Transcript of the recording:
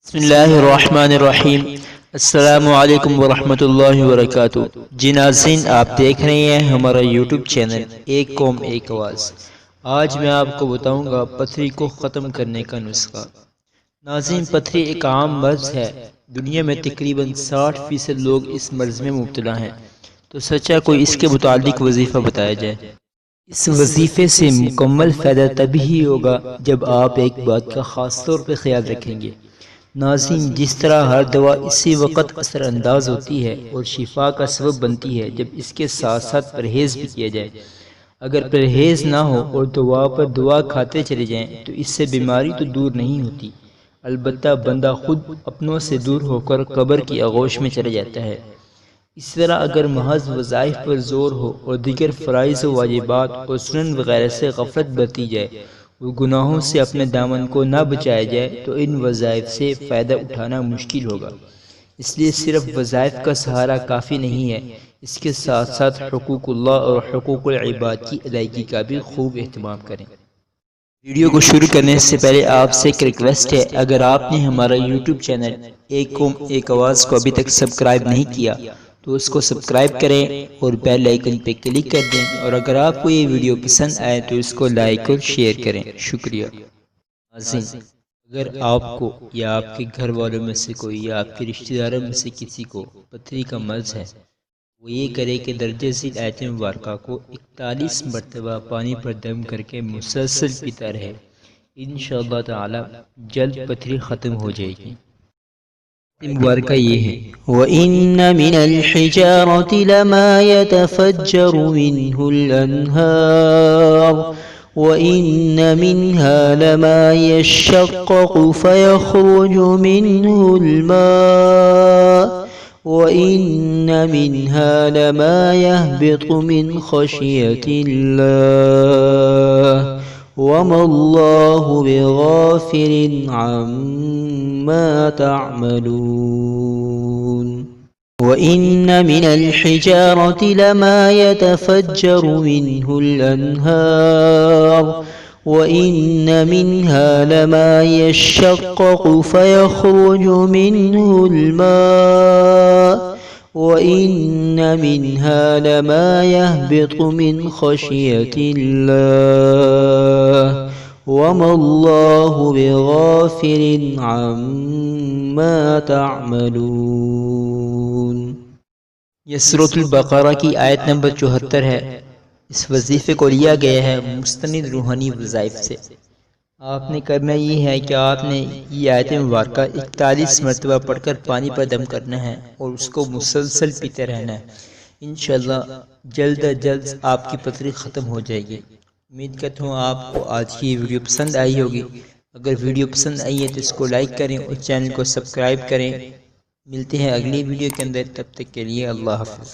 بسم اللہ الرحمن الرحیم۔ السلام علیکم ورحمۃ اللہ وبرکاتہ۔ جی ناظرین، آپ دیکھ رہے ہیں ہمارا یوٹیوب چینل ایک قوم ایک آواز۔ آج میں آپ کو بتاؤں گا پتھری کو ختم کرنے کا نسخہ۔ ناظرین، پتھری ایک عام مرض ہے۔ دنیا میں تقریباً 60% لوگ اس مرض میں مبتلا ہیں، تو سچا کوئی اس کے متعلق وظیفہ بتایا جائے۔ اس وظیفے سے مکمل فائدہ تبھی ہی ہوگا جب آپ ایک بات کا خاص طور پہ خیال رکھیں گے۔ ناظرین، جس طرح ہر دوا اسی وقت اثر انداز ہوتی ہے اور شفا کا سبب بنتی ہے جب اس کے ساتھ ساتھ پرہیز بھی کیا جائے، اگر پرہیز نہ ہو اور دوا پر دوا کھاتے چلے جائیں تو اس سے بیماری تو دور نہیں ہوتی، البتہ بندہ خود اپنوں سے دور ہو کر قبر کی آغوش میں چلا جاتا ہے۔ اس طرح اگر محض وظائف پر زور ہو اور دیگر فرائض و واجبات اور سنن وغیرہ سے غفلت برتی جائے اور گناہوں سے اپنے دامن کو نہ بچایا جائے تو ان وظائف سے فائدہ اٹھانا مشکل ہوگا۔ اس لیے صرف وظائف کا سہارا کافی نہیں ہے، اس کے ساتھ ساتھ حقوق اللہ اور حقوق العباد کی ادائیگی کا بھی خوب اہتمام کریں۔ ویڈیو کو شروع کرنے سے پہلے آپ سے ایک ریکویسٹ ہے، اگر آپ نے ہمارا یوٹیوب چینل ایک قوم ایک آواز کو ابھی تک سبسکرائب نہیں کیا تو اس کو سبسکرائب کریں اور بیل آئیکن پہ کلک کر دیں، اور اگر آپ کو یہ ویڈیو پسند آئے تو اس کو لائک اور شیئر کریں۔ شکریہ۔ ناظرین، اگر آپ کو یا آپ کے گھر والوں میں سے کوئی یا آپ کے رشتہ داروں میں سے کسی کو پتھری کا مرض ہے، وہ یہ کرے کہ درجہ ذیل آیت مبارکہ کو 41 مرتبہ پانی پر دم کر کے مسلسل پیتا رہے، انشاءاللہ تعالی جلد پتھری ختم ہو جائے گی۔ مبارکہ یہ ہے: وَإِنَّ مِنَ الْحِجَارَةِ لَمَا يَتَفَجَّرُ مِنْهُ الْأَنْهَارُ وَإِنَّ مِنْهَا لَمَا يَشَّقَّقُ فَيَخْرُجُ مِنْهُ الْمَاءُ وَإِنَّ مِنْهَا لَمَا يَهْبِطُ مِنْ خَشْيَةِ اللَّهِ وَمَا اللَّهُ بِغَافِلٍ عَمَّا تَعْمَلُونَ وَإِنَّ مِنَ الْحِجَارَةِ لَمَا يَتَفَجَّرُ مِنْهُ الْأَنْهَارُ وَإِنَّ مِنْهَا لَمَا يَشَّقَّقُ فَيَخْرُجُ مِنْهُ الْمَاءُ وَإِنَّ مِنْهَا لَمَا يَهْبِطُ مِنْ خَشْيَةِ اللَّهِ وَمَا اللَّهُ بِغَافِلٍ عَمَّا تَعْمَلُونَ۔ یہ سورۃ البقرہ کی آیت نمبر 74 ہے۔ اس وظیفے کو لیا گیا ہے مستند روحانی وظائف سے۔ آپ نے کرنا یہ ہے کہ آپ نے یہ آیت مبارکہ 41 مرتبہ پڑھ کر پانی پر دم کرنا ہے اور اس کو مسلسل پیتے رہنا ہے، انشاءاللہ جلد از جلد آپ کی پتھری ختم ہو جائے گی۔ امید کرتا ہوں آپ کو آج کی یہ ویڈیو پسند آئی ہوگی۔ اگر ویڈیو پسند آئی ہے تو اس کو لائک کریں اور چینل کو سبسکرائب کریں۔ ملتے ہیں اگلی ویڈیو کے اندر، تب تک کے لیے اللہ حافظ۔